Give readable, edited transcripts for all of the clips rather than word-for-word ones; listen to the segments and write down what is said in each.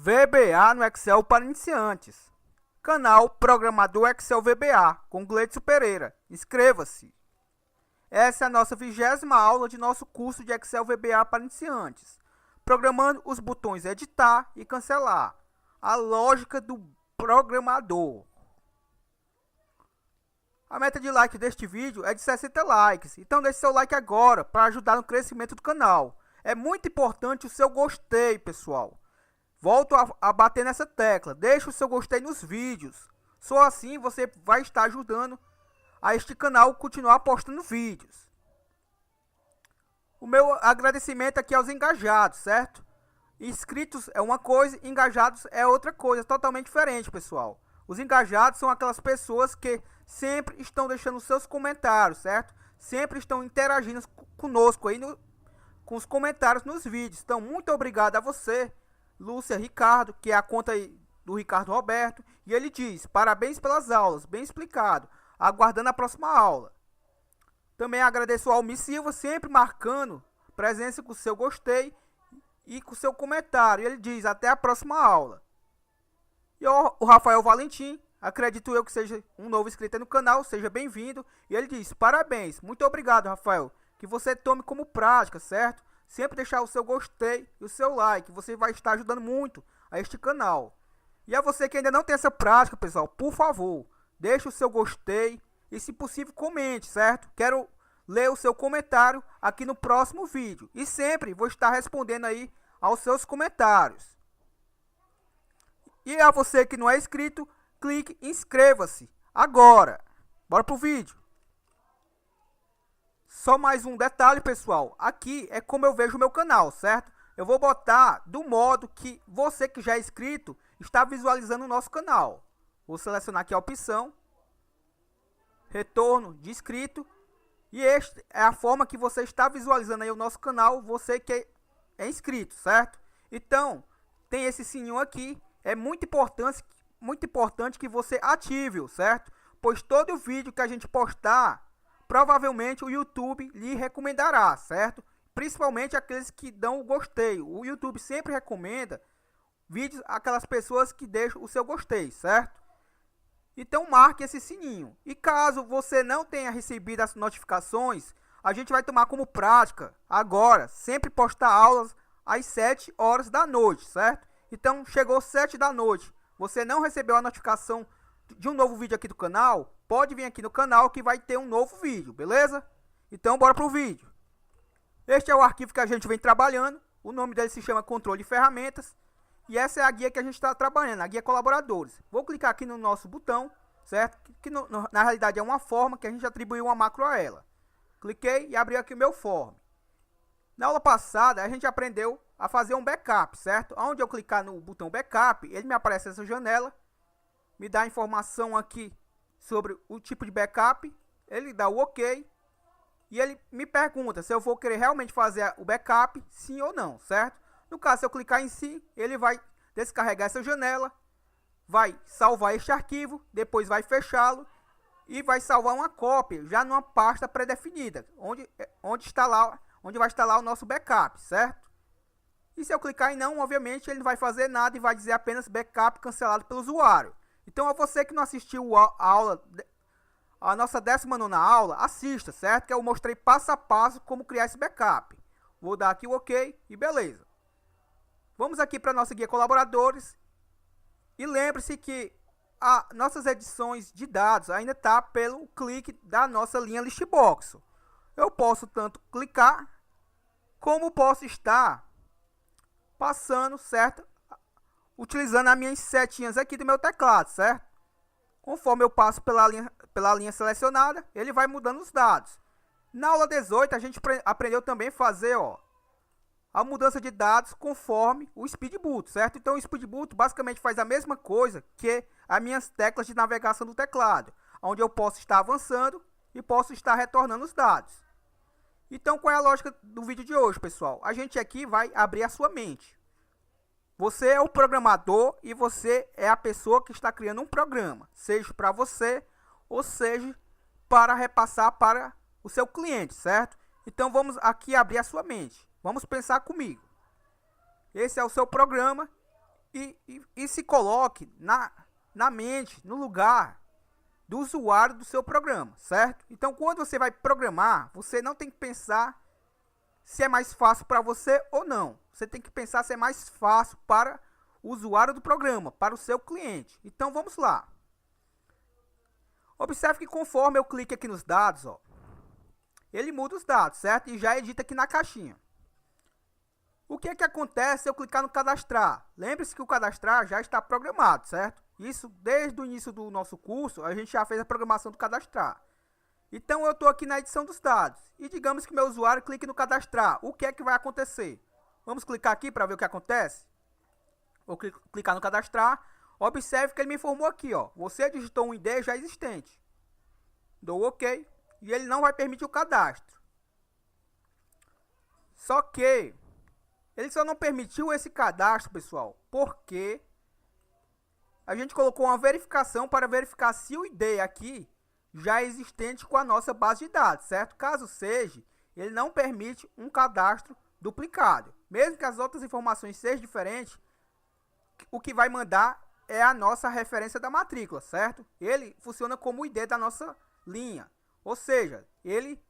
VBA no Excel para iniciantes. Canal Programador Excel VBA com Gleidson Pereira. Inscreva-se. Essa é a nossa 20ª aula de nosso curso de Excel VBA para iniciantes. Programando os botões editar e cancelar. A lógica do programador. A meta de like deste vídeo é de 60 likes. Então deixe seu like agora para ajudar no crescimento do canal. É muito importante o seu gostei, pessoal. Volto a bater nessa tecla. Deixe o seu gostei nos vídeos. Só assim você vai estar ajudando a este canal continuar postando vídeos. O meu agradecimento aqui aos engajados, certo? Inscritos é uma coisa, engajados é outra coisa, totalmente diferente, pessoal. Os engajados são aquelas pessoas que sempre estão deixando seus comentários, certo? Sempre estão interagindo conosco aí com os comentários nos vídeos. Então, muito obrigado a você, Lúcia Ricardo, que é a conta aí do Ricardo Roberto. E ele diz, parabéns pelas aulas, bem explicado. Aguardando a próxima aula. Também agradeço ao Almir Silva, sempre marcando presença com o seu gostei e com o seu comentário. Ele diz, até a próxima aula. E o Rafael Valentim, acredito eu que seja um novo inscrito no canal, seja bem-vindo. E ele diz, parabéns, muito obrigado, Rafael. Que você tome como prática, certo? Sempre deixar o seu gostei e o seu like. Você vai estar ajudando muito a este canal. E a você que ainda não tem essa prática, pessoal, por favor, deixe o seu gostei e, se possível, comente, certo? Quero ler o seu comentário aqui no próximo vídeo. E sempre vou estar respondendo aí aos seus comentários. E a você que não é inscrito, clique em inscreva-se agora. Bora pro vídeo. Só mais um detalhe, pessoal. Aqui é como eu vejo o meu canal, certo? Eu vou botar do modo que você que já é inscrito está visualizando o nosso canal. Vou selecionar aqui a opção retorno de inscrito. E esta é a forma que você está visualizando aí o nosso canal, você que é inscrito, certo? Então, tem esse sininho aqui. É muito importante que você ative-o, certo? Pois todo vídeo que a gente postar, provavelmente o YouTube lhe recomendará, certo? Principalmente aqueles que dão o gostei. O YouTube sempre recomenda vídeos aquelas pessoas que deixam o seu gostei, certo? Então marque esse sininho. E caso você não tenha recebido as notificações, a gente vai tomar como prática agora, sempre postar aulas às 7 horas da noite, certo? Então chegou 7 da noite, você não recebeu a notificação de um novo vídeo aqui do canal, pode vir aqui no canal que vai ter um novo vídeo, beleza? Então bora pro vídeo. Este é o arquivo que a gente vem trabalhando, o nome dele se chama Controle de Ferramentas. E essa é a guia que a gente está trabalhando, a guia colaboradores. Vou clicar aqui no nosso botão, certo? Que na realidade é uma forma que a gente atribuiu uma macro a ela. Cliquei e abriu aqui o meu form. Na aula passada a gente aprendeu a fazer um backup, certo? Onde eu clicar no botão backup, ele me aparece essa janela, me dá informação aqui sobre o tipo de backup, ele dá o OK e ele me pergunta se eu vou querer realmente fazer o backup, sim ou não, certo? No caso, se eu clicar em sim, ele vai descarregar essa janela, vai salvar este arquivo, depois vai fechá-lo e vai salvar uma cópia já numa pasta pré-definida, onde vai estar lá o nosso backup, certo? E se eu clicar em não, obviamente ele não vai fazer nada e vai dizer apenas backup cancelado pelo usuário. Então, a você que não assistiu a nossa 19ª aula, assista, certo? Que eu mostrei passo a passo como criar esse backup. Vou dar aqui o OK e beleza. Vamos aqui para a nossa guia colaboradores. E lembre-se que as nossas edições de dados ainda está pelo clique da nossa linha Listbox. Eu posso tanto clicar, como posso estar passando, certo? Utilizando as minhas setinhas aqui do meu teclado, certo? Conforme eu passo pela linha selecionada, ele vai mudando os dados. Na aula 18, a gente aprendeu também a fazer, a mudança de dados conforme o Speed Boot, certo? Então o Speed Boot basicamente faz a mesma coisa que as minhas teclas de navegação do teclado, onde eu posso estar avançando e posso estar retornando os dados. Então qual é a lógica do vídeo de hoje, pessoal? A gente aqui vai abrir a sua mente. Você é o programador e você é a pessoa que está criando um programa, seja para você ou seja para repassar para o seu cliente, certo? Então vamos aqui abrir a sua mente. Vamos pensar comigo. Esse é o seu programa E se coloque na mente, no lugar do usuário do seu programa, certo? Então, quando você vai programar, você não tem que pensar se é mais fácil para você ou não. Você tem que pensar se é mais fácil para o usuário do programa, para o seu cliente. Então, vamos lá. Observe que conforme eu clique aqui nos dados, ó, ele muda os dados, certo? E já edita aqui na caixinha. O que é que acontece se eu clicar no cadastrar? Lembre-se que o cadastrar já está programado, certo? Isso desde o início do nosso curso, a gente já fez a programação do cadastrar. Então eu estou aqui na edição dos dados. E digamos que meu usuário clique no cadastrar. O que é que vai acontecer? Vamos clicar aqui para ver o que acontece? Vou clicar no cadastrar. Observe que ele me informou aqui, ó. Você digitou um ID já existente. Dou OK. E ele não vai permitir o cadastro. Só que ele só não permitiu esse cadastro, pessoal, porque a gente colocou uma verificação para verificar se o ID aqui já é existente com a nossa base de dados, certo? Caso seja, ele não permite um cadastro duplicado. Mesmo que as outras informações sejam diferentes, o que vai mandar é a nossa referência da matrícula, certo? Ele funciona como o ID da nossa linha. Ou seja, ele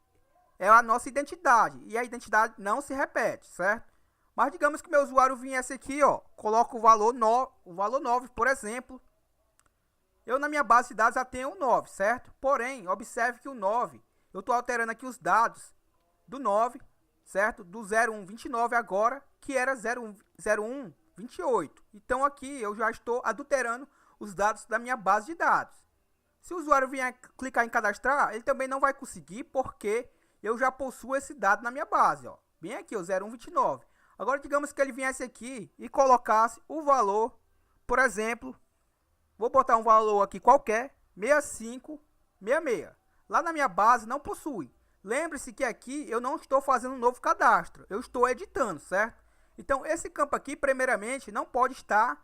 é a nossa identidade e a identidade não se repete, certo? Mas digamos que meu usuário viesse aqui, ó, coloca o valor 9, por exemplo. Eu na minha base de dados já tenho o 9, certo? Porém, observe que o 9, eu estou alterando aqui os dados do 9, certo? Do 0129 agora, que era 0128. Então aqui eu já estou adulterando os dados da minha base de dados. Se o usuário vier clicar em cadastrar, ele também não vai conseguir, porque eu já possuo esse dado na minha base, ó. Bem aqui, o 0129. Agora, digamos que ele viesse aqui e colocasse o valor, por exemplo, vou botar um valor aqui qualquer, 6566. Lá na minha base não possui. Lembre-se que aqui eu não estou fazendo um novo cadastro, eu estou editando, certo? Então, esse campo aqui, primeiramente, não pode estar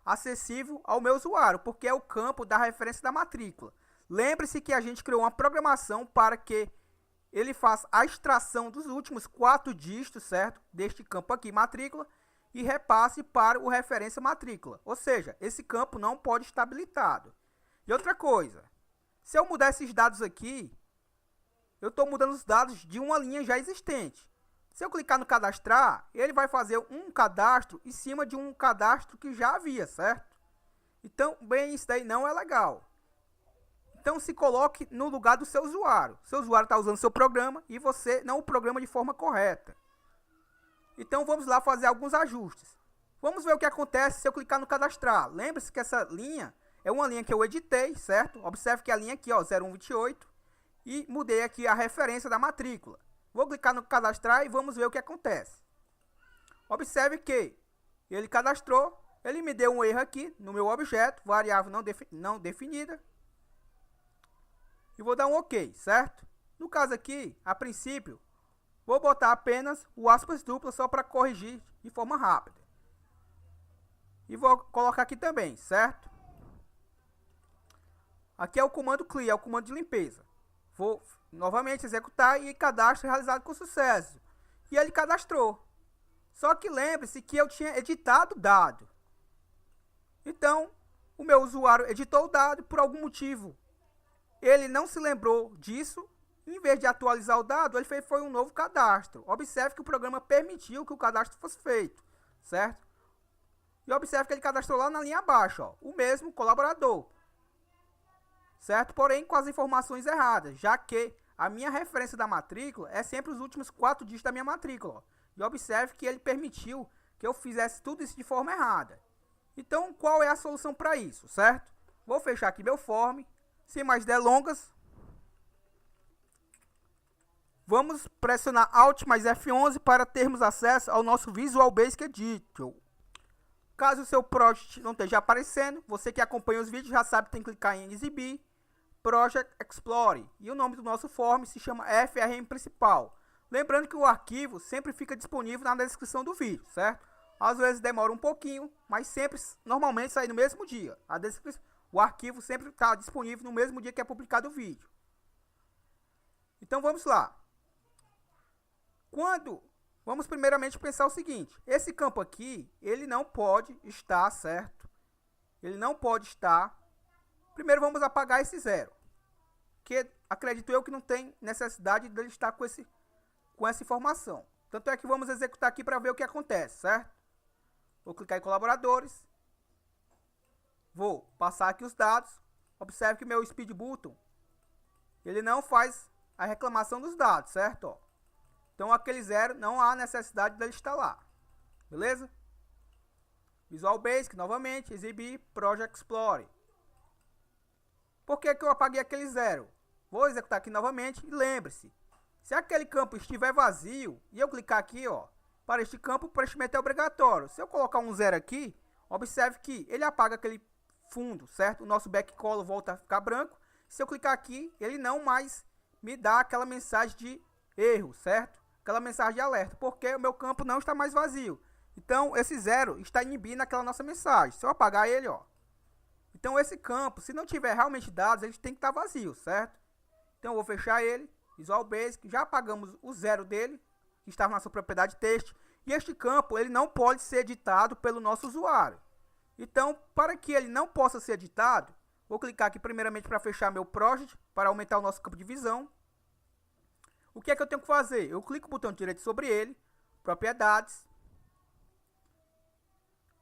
acessível ao meu usuário, porque é o campo da referência da matrícula. Lembre-se que a gente criou uma programação para que ele faz a extração dos últimos 4 dígitos, certo? Deste campo aqui, matrícula, e repasse para o referência matrícula. Ou seja, esse campo não pode estar habilitado. E outra coisa, se eu mudar esses dados aqui, eu estou mudando os dados de uma linha já existente. Se eu clicar no cadastrar, ele vai fazer um cadastro em cima de um cadastro que já havia, certo? Então, bem, isso daí não é legal. Então, se coloque no lugar do seu usuário. Seu usuário está usando seu programa e você não o programa de forma correta. Então, vamos lá fazer alguns ajustes. Vamos ver o que acontece se eu clicar no cadastrar. Lembre-se que essa linha é uma linha que eu editei, certo? Observe que a linha aqui, ó, 0128, e mudei aqui a referência da matrícula. Vou clicar no cadastrar e vamos ver o que acontece. Observe que ele cadastrou, ele me deu um erro aqui no meu objeto, variável não definida. E vou dar um OK, certo? No caso aqui, a princípio, vou botar apenas o aspas duplas só para corrigir de forma rápida. E vou colocar aqui também, certo? Aqui é o comando clear, é o comando de limpeza. Vou novamente executar e cadastro realizado com sucesso. E ele cadastrou. Só que lembre-se que eu tinha editado o dado. Então, o meu usuário editou o dado por algum motivo. Ele não se lembrou disso. Em vez de atualizar o dado, ele fez um novo cadastro. Observe que o programa permitiu que o cadastro fosse feito, certo? E observe que ele cadastrou lá na linha abaixo, ó, o mesmo colaborador, certo? Porém, com as informações erradas, já que a minha referência da matrícula é sempre os últimos 4 dígitos da minha matrícula, ó. E observe que ele permitiu que eu fizesse tudo isso de forma errada. Então, qual é a solução para isso, certo? Vou fechar aqui meu form. Sem mais delongas, vamos pressionar Alt mais F11 para termos acesso ao nosso Visual Basic Editor. Caso o seu project não esteja aparecendo, você que acompanha os vídeos já sabe que tem que clicar em Exibir, Project Explorer. E o nome do nosso form se chama FRM Principal. Lembrando que o arquivo sempre fica disponível na descrição do vídeo, certo? Às vezes demora um pouquinho, mas sempre, normalmente, sai no mesmo dia. O arquivo sempre está disponível no mesmo dia que é publicado o vídeo. Então vamos lá. vamos primeiramente pensar o seguinte. Esse campo aqui, ele não pode estar, certo? Ele não pode estar. Primeiro vamos apagar esse 0. Que acredito eu que não tem necessidade dele estar com essa informação. Tanto é que vamos executar aqui para ver o que acontece, certo? Vou clicar em colaboradores. Vou passar aqui os dados. Observe que meu speed button, ele não faz a reclamação dos dados, certo? Ó. Então aquele 0 não há necessidade dele estar lá. Beleza? Visual Basic, novamente, exibir Project Explorer. Por que eu apaguei aquele 0? Vou executar aqui novamente e lembre-se, se aquele campo estiver vazio e eu clicar aqui, ó, para este campo, o preenchimento é obrigatório. Se eu colocar um 0 aqui, observe que ele apaga aquele fundo, certo? O nosso backcolor volta a ficar branco. Se eu clicar aqui, ele não mais me dá aquela mensagem de erro, certo? Aquela mensagem de alerta, porque o meu campo não está mais vazio. Então, esse 0 está inibindo aquela nossa mensagem. Se eu apagar ele, ó. Então, esse campo, se não tiver realmente dados, ele tem que estar vazio, certo? Então, eu vou fechar ele. Visual Basic. Já apagamos o 0 dele, que estava na sua propriedade texto. E este campo, ele não pode ser editado pelo nosso usuário. Então, para que ele não possa ser editado, vou clicar aqui primeiramente para fechar meu project, para aumentar o nosso campo de visão. O que é que eu tenho que fazer? Eu clico o botão direito sobre ele, propriedades.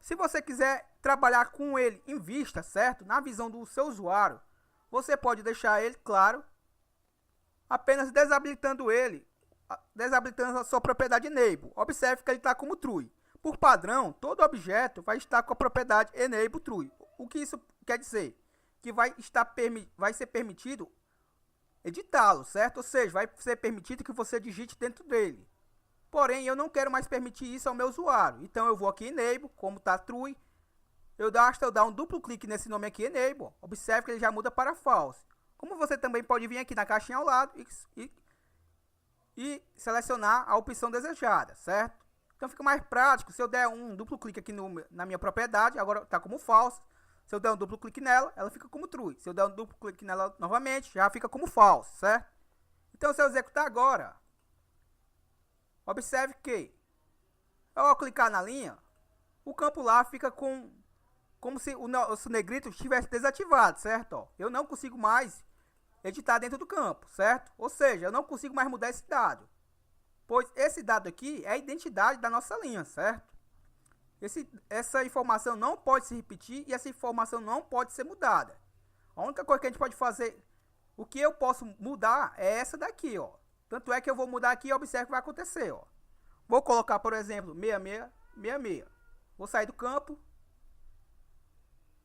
Se você quiser trabalhar com ele em vista, certo? Na visão do seu usuário, você pode deixar ele, claro, apenas desabilitando ele, desabilitando a sua propriedade Enable. Observe que ele está como True. Por padrão, todo objeto vai estar com a propriedade Enable True. O que isso quer dizer? Que vai ser permitido editá-lo, certo? Ou seja, vai ser permitido que você digite dentro dele. Porém, eu não quero mais permitir isso ao meu usuário. Então, eu vou aqui em Enable, como está True. Eu dar um duplo clique nesse nome aqui, Enable. Observe que ele já muda para False. Como você também pode vir aqui na caixinha ao lado e selecionar a opção desejada, certo? Então, fica mais prático. Se eu der um duplo clique aqui na minha propriedade, agora está como False. Se eu der um duplo clique nela, ela fica como True. Se eu der um duplo clique nela novamente, já fica como False, certo? Então, se eu executar agora, observe que, ao clicar na linha, o campo lá fica como se o nosso negrito estivesse desativado, certo? Ó, eu não consigo mais editar dentro do campo, certo? Ou seja, eu não consigo mais mudar esse dado. Pois esse dado aqui é a identidade da nossa linha, certo? Essa informação não pode se repetir e essa informação não pode ser mudada. A única coisa que a gente pode fazer, o que eu posso mudar é essa daqui, ó. Tanto é que eu vou mudar aqui e observe o que vai acontecer, ó. Vou colocar, por exemplo, 6666. Vou sair do campo.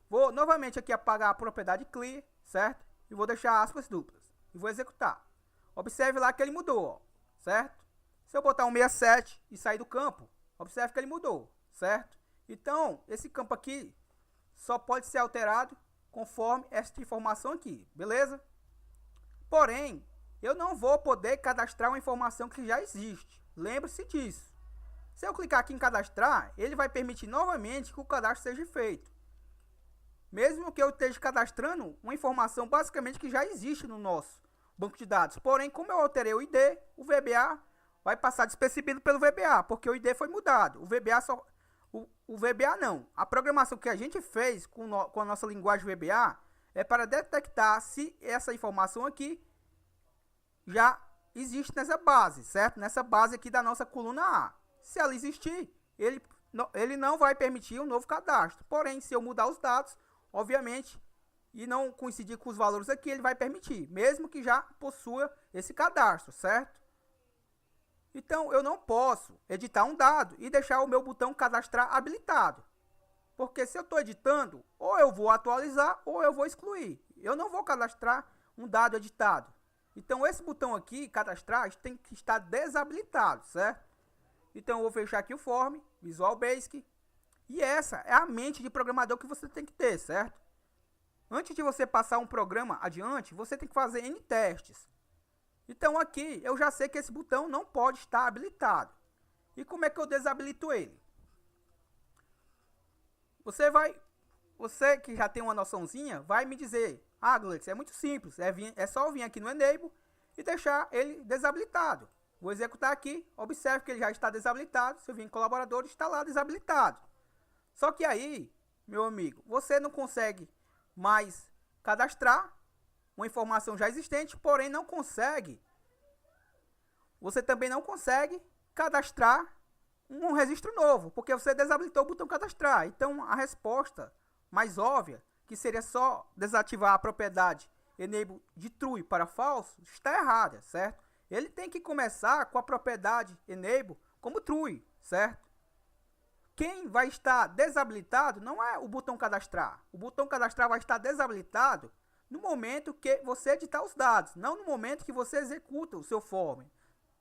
Vou novamente aqui apagar a propriedade clear, certo? E vou deixar aspas duplas. E vou executar. Observe lá que ele mudou, ó, certo? Se eu botar um 67 e sair do campo, observe que ele mudou, certo? Então, esse campo aqui só pode ser alterado conforme esta informação aqui, beleza? Porém, eu não vou poder cadastrar uma informação que já existe. Lembre-se disso. Se eu clicar aqui em cadastrar, ele vai permitir novamente que o cadastro seja feito. Mesmo que eu esteja cadastrando uma informação basicamente que já existe no nosso banco de dados. Porém, como eu alterei o ID, o VBA vai passar despercebido pelo VBA, porque o ID foi mudado. O VBA não. A programação que a gente fez com a nossa linguagem VBA é para detectar se essa informação aqui já existe nessa base, certo? Nessa base aqui da nossa coluna A. Se ela existir, ele não vai permitir um novo cadastro. Porém, se eu mudar os dados, obviamente, e não coincidir com os valores aqui, ele vai permitir, mesmo que já possua esse cadastro, certo? Então, eu não posso editar um dado e deixar o meu botão cadastrar habilitado. Porque se eu estou editando, ou eu vou atualizar, ou eu vou excluir. Eu não vou cadastrar um dado editado. Então, esse botão aqui, cadastrar, tem que estar desabilitado, certo? Então, eu vou fechar aqui o form, Visual Basic. E essa é a mente de programador que você tem que ter, certo? Antes de você passar um programa adiante, você tem que fazer N testes. Então, aqui, eu já sei que esse botão não pode estar habilitado. E como é que eu desabilito ele? Você que já tem uma noçãozinha, vai me dizer: ah, Gleitz, é muito simples, é só eu vir aqui no Enable e deixar ele desabilitado. Vou executar aqui, observe que ele já está desabilitado. Se eu vir em colaboradores, está lá desabilitado. Só que aí, meu amigo, você não consegue mais cadastrar uma informação já existente, porém não consegue. Você também não consegue cadastrar um registro novo, porque você desabilitou o botão cadastrar. Então a resposta mais óbvia, que seria só desativar a propriedade enable de true para falso, está errada, certo? Ele tem que começar com a propriedade enable como true, certo? Quem vai estar desabilitado não é o botão cadastrar. O botão cadastrar vai estar desabilitado no momento que você editar os dados, não no momento que você executa o seu form,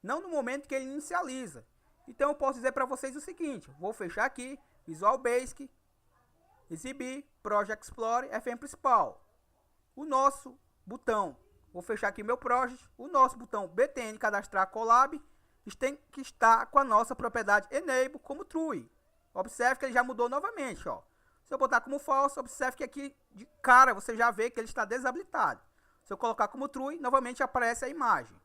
não no momento que ele inicializa. Então eu posso dizer para vocês o seguinte, vou fechar aqui, Visual Basic, exibir, Project Explorer, FM principal. O nosso botão, vou fechar aqui meu project, o nosso botão btn cadastrar collab tem que estar com a nossa propriedade enable como true. Observe que ele já mudou novamente, ó. Se eu botar como falso, observe que aqui de cara você já vê que ele está desabilitado. Se eu colocar como true, novamente aparece a imagem.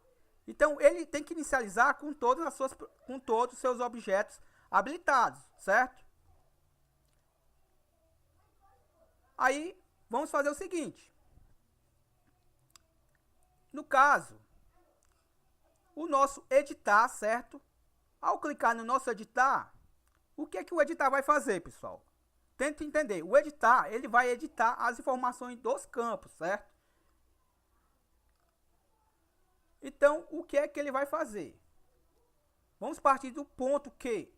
Então ele tem que inicializar com todos os seus objetos habilitados, certo? Aí vamos fazer o seguinte. No caso, o nosso editar, certo? Ao clicar no nosso editar, o que é que o editar vai fazer, pessoal? Tenta entender. O editar, ele vai editar as informações dos campos, certo? Então, o que é que ele vai fazer? Vamos partir do ponto que,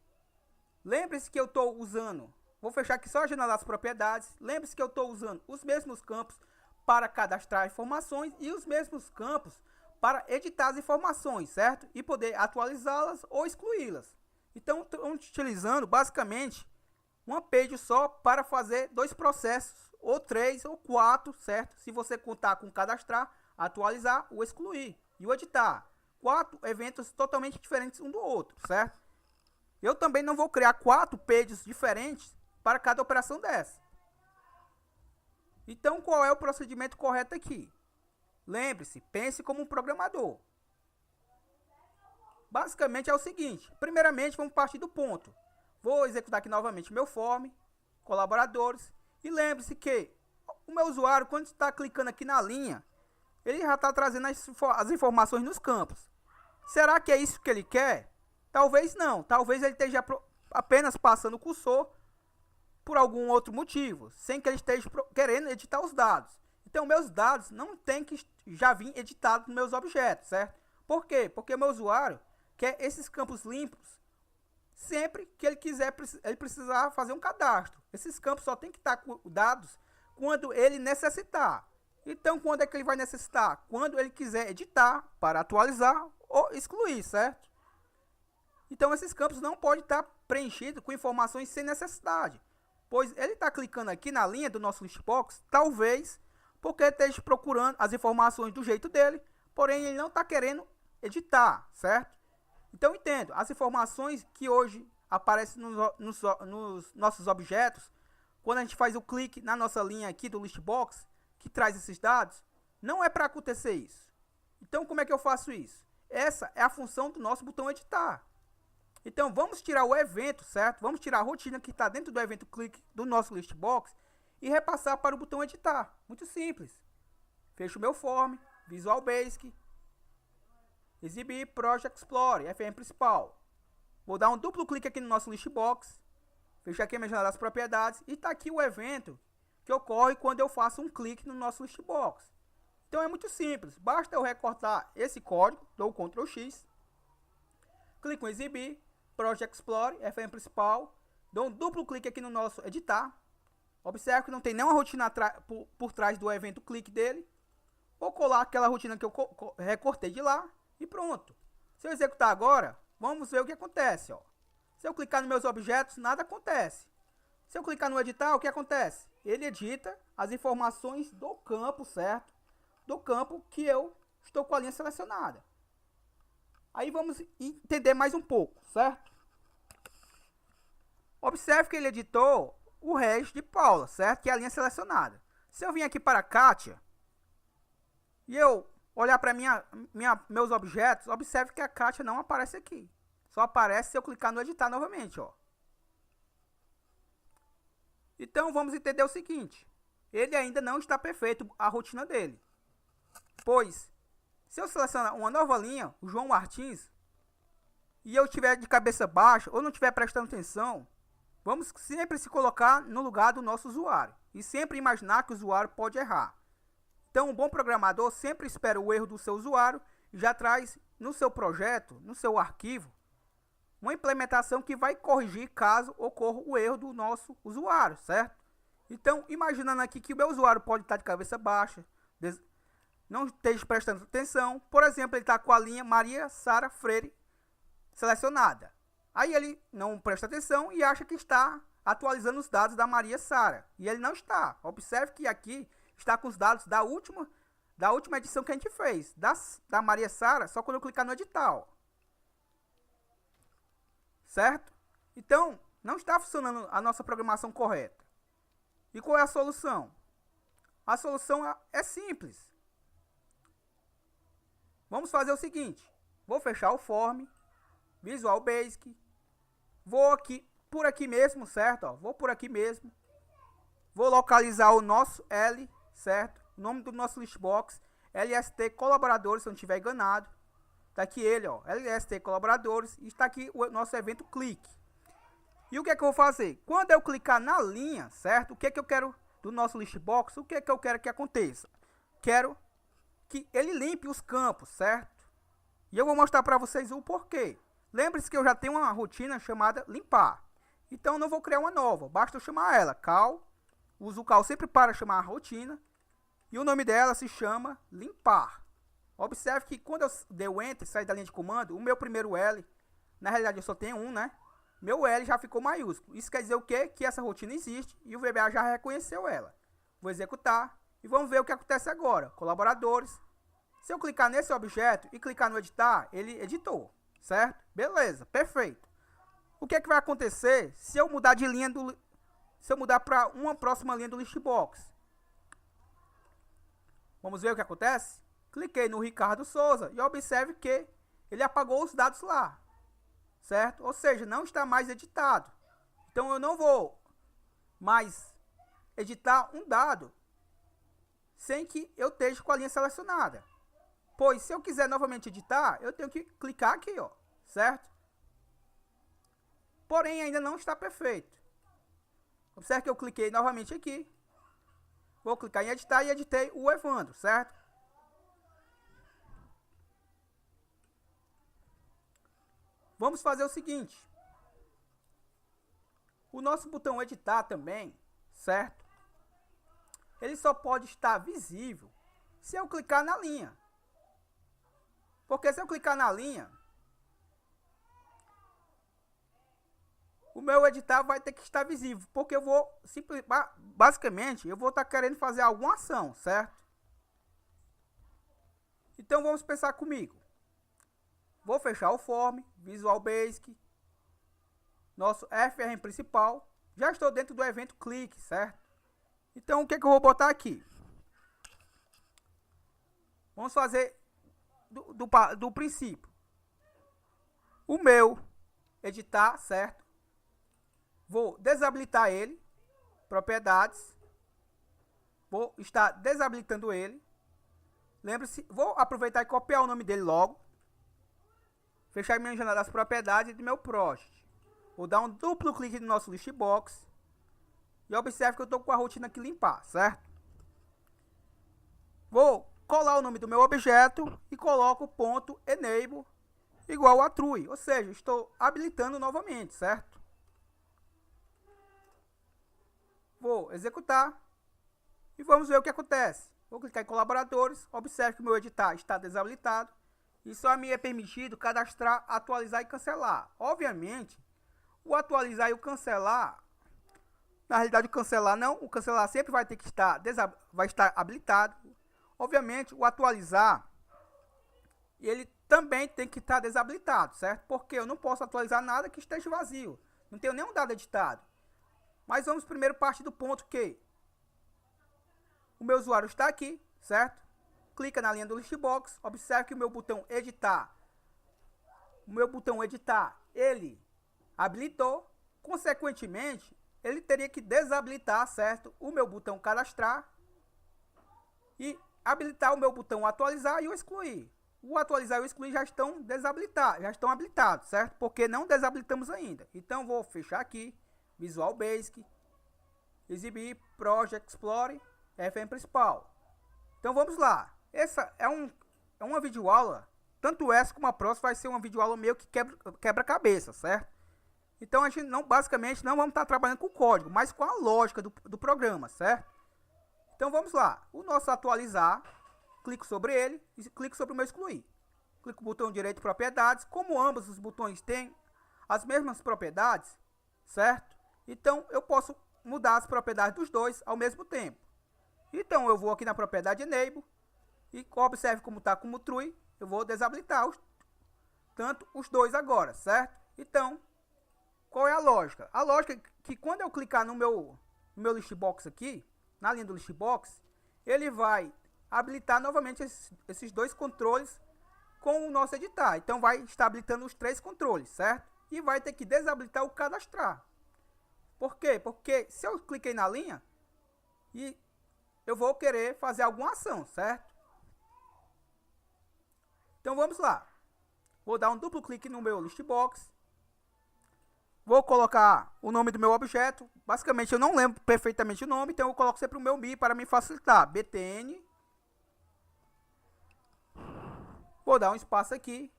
lembre-se que eu estou usando, vou fechar aqui só a janela das propriedades, lembre-se que eu estou usando os mesmos campos para cadastrar informações e os mesmos campos para editar as informações, certo? E poder atualizá-las ou excluí-las. Então, estamos utilizando basicamente uma page só para fazer dois processos, ou 3 ou 4, certo? Se você contar com cadastrar, atualizar ou excluir. E o editar. 4 eventos totalmente diferentes um do outro, certo? Eu também não vou criar 4 pages diferentes para cada operação dessa. Então, qual é o procedimento correto aqui? Lembre-se, pense como um programador. Basicamente é o seguinte. Primeiramente, vamos partir do ponto. Vou executar aqui novamente meu form, colaboradores. E lembre-se que o meu usuário, quando está clicando aqui na linha, ele já está trazendo as informações nos campos. Será que é isso que ele quer? Talvez não. Talvez ele esteja apenas passando o cursor por algum outro motivo, sem que ele esteja querendo editar os dados. Então, meus dados não tem que já vir editados nos meus objetos, certo? Por quê? Porque o meu usuário quer esses campos limpos sempre que ele precisar fazer um cadastro. Esses campos só tem que estar dados quando ele necessitar. Então, quando é que ele vai necessitar? Quando ele quiser editar para atualizar ou excluir, certo? Então, esses campos não podem estar preenchidos com informações sem necessidade, pois ele está clicando aqui na linha do nosso listbox, talvez porque ele esteja procurando as informações do jeito dele, porém ele não está querendo editar, certo? Então, entendo, as informações que hoje aparecem nos nossos objetos, quando a gente faz o clique na nossa linha aqui do listbox, que traz esses dados, não é para acontecer isso. Então, como é que eu faço isso? Essa é a função do nosso botão editar. Então, vamos tirar o evento, certo? Vamos tirar a rotina que está dentro do evento clique do nosso listbox e repassar para o botão editar. Muito simples. Fecho o meu form, Visual Basic, exibir, Project Explorer, FM principal. Vou dar um duplo clique aqui no nosso listbox, fechar aqui a minha janela das propriedades e está aqui o evento que ocorre quando eu faço um clique no nosso listbox. Então é muito simples, basta eu recortar esse código, dou Ctrl X, clico em exibir, Project Explorer, FM principal, dou um duplo clique aqui no nosso editar, observe que não tem nenhuma rotina por trás do evento clique dele, vou colar aquela rotina que eu recortei de lá e pronto. Se eu executar agora, vamos ver o que acontece, ó. Se eu clicar nos meus objetos, nada acontece. Se eu clicar no editar, o que acontece? Ele edita as informações do campo, certo? Do campo que eu estou com a linha selecionada. Aí vamos entender mais um pouco, certo? Observe que ele editou o Regis de Paula, certo? Que é a linha selecionada. Se eu vim aqui para Kátia e eu olhar para meus objetos, observe que a Kátia não aparece aqui. Só aparece se eu clicar no editar novamente, ó. Então vamos entender o seguinte: ele ainda não está perfeito, a rotina dele. Pois, se eu selecionar uma nova linha, o João Martins, e eu estiver de cabeça baixa ou não estiver prestando atenção, vamos sempre se colocar no lugar do nosso usuário e sempre imaginar que o usuário pode errar. Então, um bom programador sempre espera o erro do seu usuário e já traz no seu projeto, no seu arquivo, uma implementação que vai corrigir caso ocorra o erro do nosso usuário, certo? Então, imaginando aqui que o meu usuário pode estar de cabeça baixa, não esteja prestando atenção, por exemplo, ele está com a linha Maria Sara Freire selecionada. Aí ele não presta atenção e acha que está atualizando os dados da Maria Sara. E ele não está. Observe que aqui está com os dados da última edição que a gente fez. Da Maria Sara, só quando eu clicar no edital. Certo? Então, não está funcionando a nossa programação correta. E qual é a solução? A solução é simples. Vamos fazer o seguinte. Vou fechar o Form, Visual Basic. Vou aqui, por aqui mesmo, certo? Ó, vou por aqui mesmo. Vou localizar o nosso L, certo? O nome do nosso listbox, LST Colaboradores, se eu não estiver enganado. Está aqui ele, ó, LST Colaboradores. E está aqui o nosso evento clique. E o que é que eu vou fazer? Quando eu clicar na linha, certo? O que é que eu quero do nosso listbox? O que é que eu quero que aconteça? Quero que ele limpe os campos, certo? E eu vou mostrar para vocês o porquê. Lembre-se que eu já tenho uma rotina chamada limpar. Então, eu não vou criar uma nova. Basta eu chamar ela cal. Uso o cal sempre para chamar a rotina. E o nome dela se chama limpar. Observe que quando eu dei o Enter, sair da linha de comando, o meu primeiro L, na realidade eu só tenho um, né? Meu L já ficou maiúsculo. Isso quer dizer o quê? Que essa rotina existe e o VBA já reconheceu ela. Vou executar e vamos ver o que acontece agora. Colaboradores. Se eu clicar nesse objeto e clicar no editar, ele editou, certo? Beleza, perfeito. O que é que vai acontecer se eu mudar de linha se eu mudar para uma próxima linha do listbox? Vamos ver o que acontece? Cliquei no Ricardo Souza e observe que ele apagou os dados lá, certo? Ou seja, não está mais editado. Então eu não vou mais editar um dado sem que eu esteja com a linha selecionada. Pois se eu quiser novamente editar, eu tenho que clicar aqui, ó, certo? Porém, ainda não está perfeito. Observe que eu cliquei novamente aqui. Vou clicar em editar e editei o Evandro, certo? Vamos fazer o seguinte. O nosso botão editar também, certo? Ele só pode estar visível se eu clicar na linha. Porque se eu clicar na linha, o meu editar vai ter que estar visível. Porque eu vou, basicamente, eu vou estar querendo fazer alguma ação, certo? Então vamos pensar comigo. Vou fechar o Form, Visual Basic, nosso FRM principal. Já estou dentro do evento clique, certo? Então o que é que eu vou botar aqui? Vamos fazer do princípio. O meu editar, certo? Vou desabilitar ele, propriedades. Vou estar desabilitando ele. Lembre-se, vou aproveitar e copiar o nome dele logo. Fechar minha janela das propriedades do meu project. Vou dar um duplo clique no nosso listbox. E observe que eu estou com a rotina aqui limpar, certo? Vou colar o nome do meu objeto e coloco o ponto enable igual a true. Ou seja, estou habilitando novamente, certo? Vou executar e vamos ver o que acontece. Vou clicar em colaboradores. Observe que o meu editar está desabilitado. E só me é permitido cadastrar, atualizar e cancelar. Obviamente, o atualizar e o cancelar, na realidade o cancelar não, o cancelar sempre vai ter que estar, vai estar habilitado. Obviamente, o atualizar, ele também tem que estar desabilitado, certo? Porque eu não posso atualizar nada que esteja vazio. Não tenho nenhum dado editado. Mas vamos primeiro partir do ponto que o meu usuário está aqui, certo? clica na linha do listbox, observe que o meu botão editar, ele habilitou. Consequentemente, ele teria que desabilitar, certo, o meu botão cadastrar e habilitar o meu botão atualizar e o excluir. O atualizar e o excluir já estão desabilitados, já estão habilitados, certo? Porque não desabilitamos ainda. Então vou fechar aqui, Visual Basic, exibir, Project Explorer, FM principal. Então vamos lá. Essa é uma videoaula, tanto essa como a próxima vai ser uma videoaula meio que quebra-cabeça, certo? Então a gente basicamente não vamos estar trabalhando com o código, mas com a lógica do programa, certo? Então vamos lá. O nosso atualizar, clico sobre ele e clico sobre o meu excluir. Clico no botão direito propriedades. Como ambos os botões têm as mesmas propriedades, certo? Então eu posso mudar as propriedades dos dois ao mesmo tempo. Então eu vou aqui na propriedade enable e observe como está como true. Eu vou desabilitar tanto os dois agora, certo? Então, qual é a lógica? A lógica é que quando eu clicar no meu listbox aqui, na linha do listbox, ele vai habilitar novamente esses dois controles com o nosso editar. Então vai estar habilitando os três controles, certo? E vai ter que desabilitar o cadastrar. Por quê? Porque se eu cliquei na linha e eu vou querer fazer alguma ação, certo? Então vamos lá. Vou dar um duplo clique no meu listbox. Vou colocar o nome do meu objeto. Basicamente eu não lembro perfeitamente o nome, então eu coloco sempre o meu MI para me facilitar. BTN. Vou dar um espaço aqui.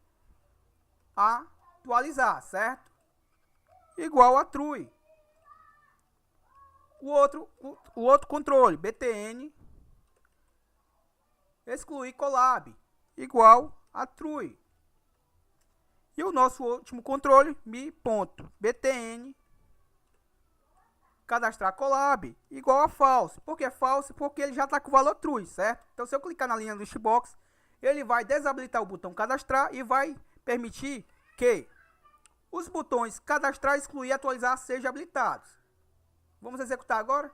Atualizar, certo? Igual a true. O outro controle, BTN. Excluir collab. Igual a true. E o nosso último controle, mi.btn cadastrar collab igual a false. Por que false? Porque ele já está com o valor true, certo? Então se eu clicar na linha do listbox, ele vai desabilitar o botão cadastrar e vai permitir que os botões cadastrar, excluir e atualizar sejam habilitados. Vamos executar agora.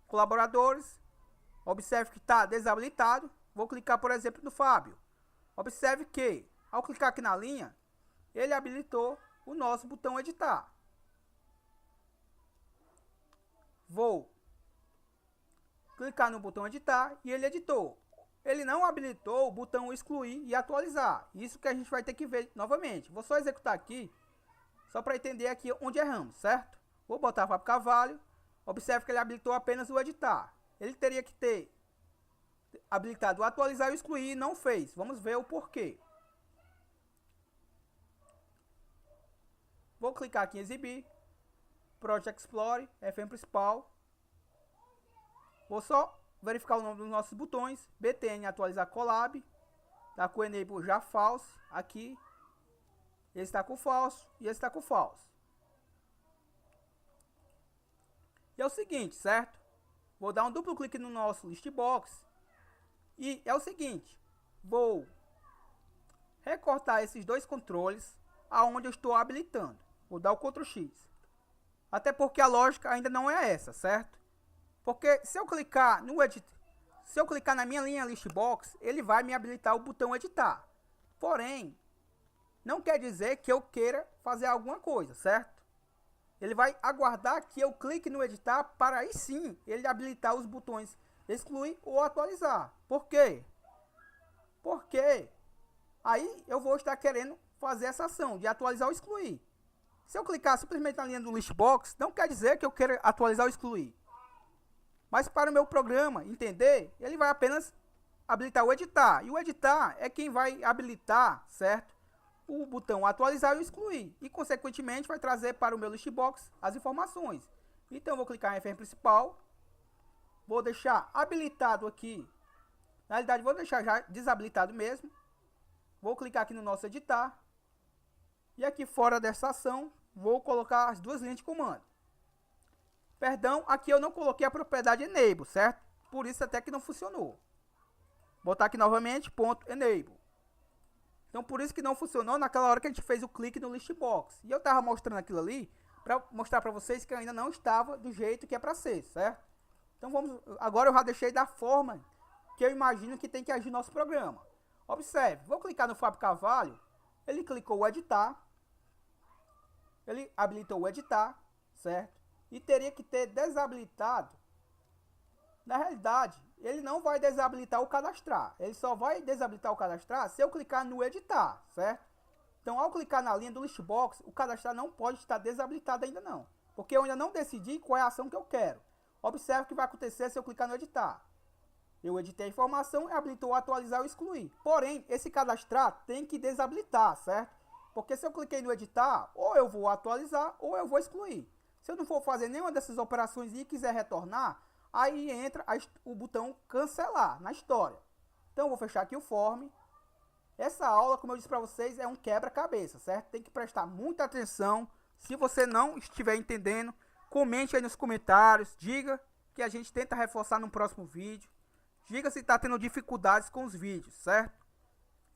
Colaboradores. Observe que está desabilitado. Vou clicar, por exemplo, no Fábio. Observe que, ao clicar aqui na linha, ele habilitou o nosso botão editar. Vou clicar no botão editar e ele editou. Ele não habilitou o botão excluir e atualizar. Isso que a gente vai ter que ver novamente. Vou só executar aqui, só para entender aqui onde erramos, certo? Vou botar Fábio Carvalho. Observe que ele habilitou apenas o editar. Ele teria que ter habilitado o atualizar e o excluir e não fez. Vamos ver o porquê. Vou clicar aqui em exibir. Project Explorer, FM principal. Vou só verificar o nome dos nossos botões. BTN atualizar collab. Está com o enable já false. Aqui. Esse está com falso e esse está com falso. E é o seguinte, certo? Vou dar um duplo clique no nosso listbox. E é o seguinte, vou recortar esses dois controles aonde eu estou habilitando. Vou dar o Ctrl X. Até porque a lógica ainda não é essa, certo? Porque se eu clicar no se eu clicar na minha linha listbox, ele vai me habilitar o botão editar. Porém, não quer dizer que eu queira fazer alguma coisa, certo? Ele vai aguardar que eu clique no editar para aí sim ele habilitar os botões excluir ou atualizar. Por quê? Porque aí eu vou estar querendo fazer essa ação de atualizar ou excluir. Se eu clicar simplesmente na linha do listbox, não quer dizer que eu queira atualizar ou excluir. Mas para o meu programa entender, ele vai apenas habilitar o editar. E o editar é quem vai habilitar, certo? O botão atualizar e excluir. E consequentemente vai trazer para o meu listbox as informações. Então eu vou clicar em FM principal. Vou deixar habilitado aqui. Na realidade, vou deixar já desabilitado mesmo. Vou clicar aqui no nosso editar. E aqui fora dessa ação, vou colocar as duas linhas de comando. Perdão, aqui eu não coloquei a propriedade enable, certo? Por isso até que não funcionou. Botar aqui novamente, ponto enable. Então por isso que não funcionou naquela hora que a gente fez o clique no listbox. E eu estava mostrando aquilo ali para mostrar para vocês que ainda não estava do jeito que é para ser, certo? Então agora eu já deixei da forma que eu imagino que tem que agir nosso programa. Observe, vou clicar no Fábio Carvalho, ele clicou o editar, ele habilitou o editar, certo? E teria que ter desabilitado. Na realidade, ele não vai desabilitar o cadastrar, ele só vai desabilitar o cadastrar se eu clicar no editar, certo? Então, ao clicar na linha do listbox, o cadastrar não pode estar desabilitado ainda não, porque eu ainda não decidi qual é a ação que eu quero. Observe o que vai acontecer se eu clicar no editar. Eu editei a informação e habilitou atualizar ou excluir. Porém, esse cadastrar tem que desabilitar, certo? Porque se eu cliquei no editar, ou eu vou atualizar ou eu vou excluir. Se eu não for fazer nenhuma dessas operações e quiser retornar, aí entra o botão cancelar na história. Então, eu vou fechar aqui o form. Essa aula, como eu disse para vocês, é um quebra-cabeça, certo? Tem que prestar muita atenção. Se você não estiver entendendo, comente aí nos comentários. Diga que a gente tenta reforçar no próximo vídeo. Diga se está tendo dificuldades com os vídeos, certo?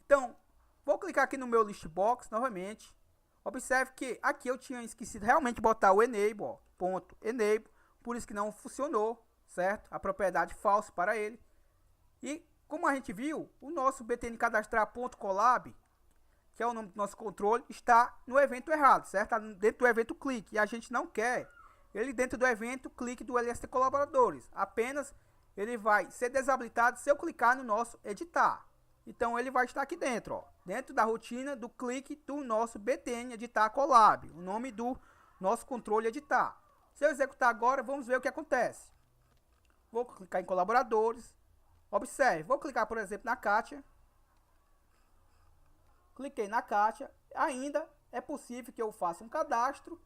Então, vou clicar aqui no meu listbox novamente. Observe que aqui eu tinha esquecido realmente de botar o enable, ó, ponto enable, por isso que não funcionou, certo? A propriedade falsa para ele. E como a gente viu, o nosso btn cadastrar.colab, que é o nome do nosso controle, está no evento errado, certo? Está dentro do evento clique, e a gente não quer ele dentro do evento clique do LST colaboradores. Apenas ele vai ser desabilitado se eu clicar no nosso editar. Então ele vai estar aqui dentro, ó, dentro da rotina do clique do nosso btn editar collab, o nome do nosso controle editar. Se eu executar agora, vamos ver o que acontece. Vou clicar em colaboradores. Observe, vou clicar, por exemplo, na Kátia. Cliquei na Kátia. Ainda é possível que eu faça um cadastro,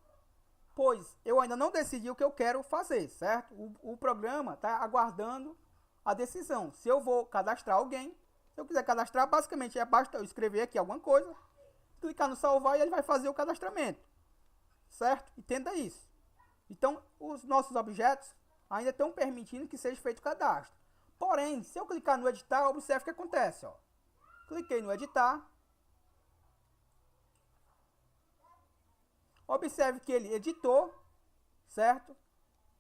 pois eu ainda não decidi o que eu quero fazer, certo? O programa está aguardando a decisão. Se eu vou cadastrar alguém, se eu quiser cadastrar, basicamente basta eu escrever aqui alguma coisa, clicar no salvar e ele vai fazer o cadastramento, certo? Entenda isso. Então, os nossos objetos ainda estão permitindo que seja feito o cadastro. Porém, se eu clicar no editar, observe o que acontece, ó. Cliquei no editar. Observe que ele editou, certo?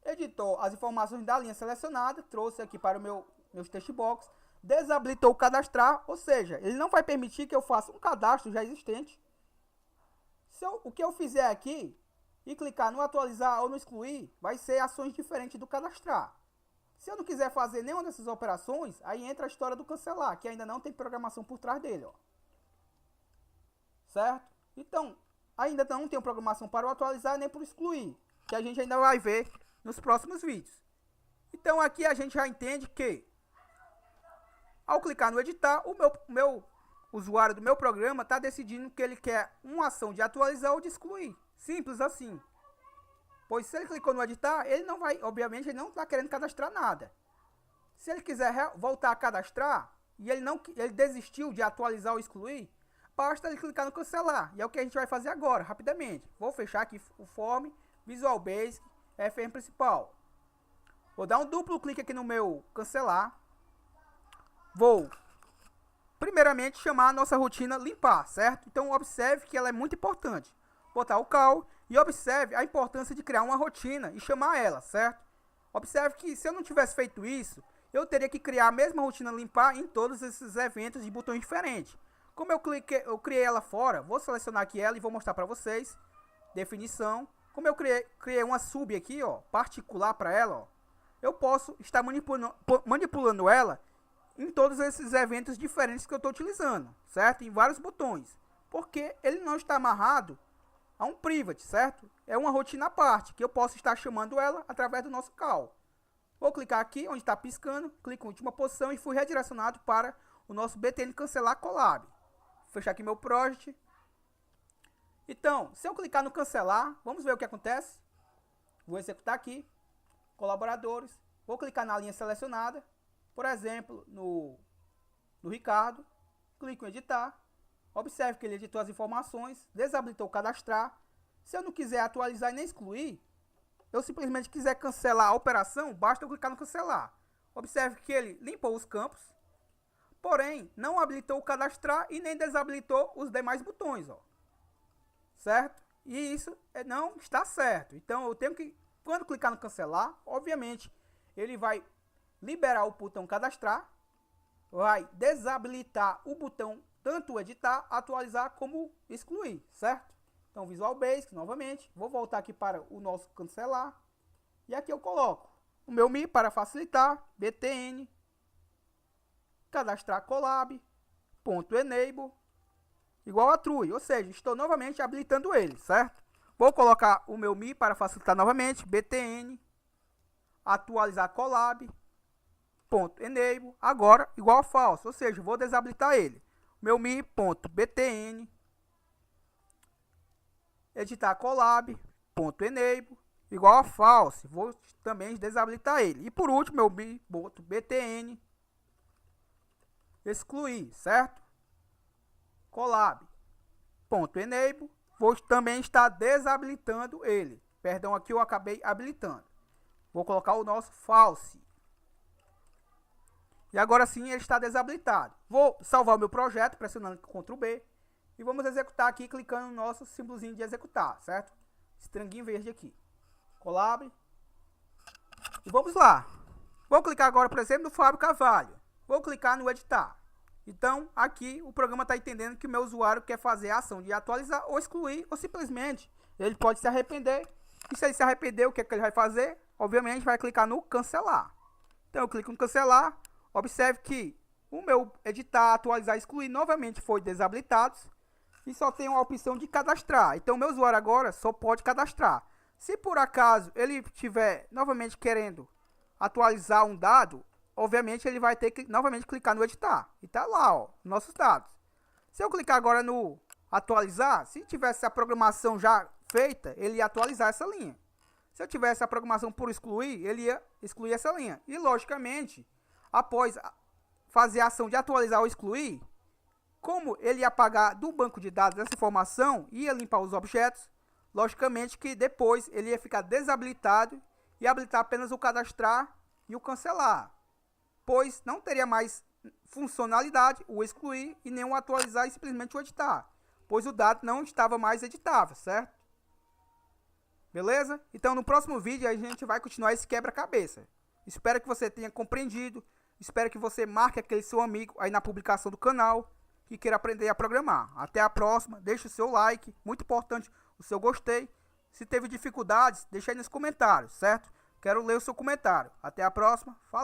Editou as informações da linha selecionada, trouxe aqui para o meus textbox, desabilitou o cadastrar, ou seja, ele não vai permitir que eu faça um cadastro já existente. O que eu fizer aqui e clicar no atualizar ou no excluir, vai ser ações diferentes do cadastrar. Se eu não quiser fazer nenhuma dessas operações, aí entra a história do cancelar, que ainda não tem programação por trás dele, ó. Certo? Então, ainda não tem programação para o atualizar nem para o excluir, que a gente ainda vai ver nos próximos vídeos. Então, aqui a gente já entende que, ao clicar no editar, o meu usuário do meu programa está decidindo que ele quer uma ação de atualizar ou de excluir. Simples assim. Pois se ele clicou no editar, ele não vai, obviamente, ele não está querendo cadastrar nada. Se ele quiser voltar a cadastrar, e ele desistiu de atualizar ou excluir, basta ele clicar no cancelar. E é o que a gente vai fazer agora, rapidamente. Vou fechar aqui o form, Visual Basic, FM principal. Vou dar um duplo clique aqui no meu cancelar. Vou, primeiramente, chamar a nossa rotina limpar, certo? Então, observe que ela é muito importante. Botar o call. E observe a importância de criar uma rotina e chamar ela, certo? Observe que se eu não tivesse feito isso, eu teria que criar a mesma rotina limpar em todos esses eventos de botões diferentes. Como eu criei ela fora, vou selecionar aqui ela e vou mostrar para vocês. Definição. Como eu criei uma sub aqui, ó, particular para ela, ó, eu posso estar manipulando ela em todos esses eventos diferentes que eu estou utilizando, certo? Em vários botões. Porque ele não está amarrado a um private, certo? É uma rotina à parte, que eu posso estar chamando ela através do nosso call. Vou clicar aqui, onde está piscando, clico em última posição e fui redirecionado para o nosso btn cancelar collab. Vou fechar aqui meu project. Então, se eu clicar no cancelar, vamos ver o que acontece. Vou executar aqui, colaboradores. Vou clicar na linha selecionada, por exemplo, no Ricardo. Clico em editar. Observe que ele editou as informações, desabilitou o cadastrar. Se eu não quiser atualizar e nem excluir, eu simplesmente quiser cancelar a operação, basta eu clicar no cancelar. Observe que ele limpou os campos, porém não habilitou o cadastrar e nem desabilitou os demais botões, ó. Certo? E isso não está certo. Então eu tenho que, quando clicar no cancelar, obviamente, ele vai liberar o botão cadastrar, vai desabilitar o botão tanto editar, atualizar como excluir, certo? Então Visual Basic, novamente, vou voltar aqui para o nosso cancelar, e aqui eu coloco o meu Mi para facilitar, btn, cadastrar collab, .enable, igual a true, ou seja, estou novamente habilitando ele, certo? Vou colocar o meu Mi para facilitar novamente, btn, atualizar collab, .enable, agora igual a false, ou seja, vou desabilitar ele. Meu mi.btn, editar collab, .enable, igual a false, vou também desabilitar ele. E por último, meu mi.btn, excluir, certo? Collab, .enable, vou também estar desabilitando ele. Perdão, aqui eu acabei habilitando. Vou colocar o nosso false. E agora sim ele está desabilitado. Vou salvar o meu projeto pressionando Ctrl B. E vamos executar aqui clicando no nosso símbolozinho de executar, certo? Estranguinho verde aqui. Collab. E vamos lá. Vou clicar agora, por exemplo, no Fábio Carvalho. Vou clicar no editar. Então aqui o programa está entendendo que o meu usuário quer fazer a ação de atualizar ou excluir, ou simplesmente ele pode se arrepender. E se ele se arrepender, o que é que ele vai fazer? Obviamente vai clicar no cancelar. Então eu clico no cancelar. Observe que o meu editar, atualizar e excluir novamente foi desabilitados. E só tem uma opção de cadastrar. Então o meu usuário agora só pode cadastrar. Se por acaso ele estiver novamente querendo atualizar um dado, obviamente ele vai ter que novamente clicar no editar. E tá lá, ó, nossos dados. Se eu clicar agora no atualizar, se tivesse a programação já feita, ele ia atualizar essa linha. Se eu tivesse a programação por excluir, ele ia excluir essa linha. E logicamente, após fazer a ação de atualizar ou excluir, como ele ia apagar do banco de dados essa informação e ia limpar os objetos, logicamente que depois ele ia ficar desabilitado e habilitar apenas o cadastrar e o cancelar, pois não teria mais funcionalidade o excluir e nem o atualizar e simplesmente o editar, pois o dado não estava mais editável, certo? Beleza? Então no próximo vídeo a gente vai continuar esse quebra-cabeça. Espero que você tenha compreendido. Espero que você marque aquele seu amigo aí na publicação do canal que queira aprender a programar. Até a próxima. Deixe o seu like. Muito importante o seu gostei. Se teve dificuldades, deixe aí nos comentários, certo? Quero ler o seu comentário. Até a próxima. Falou!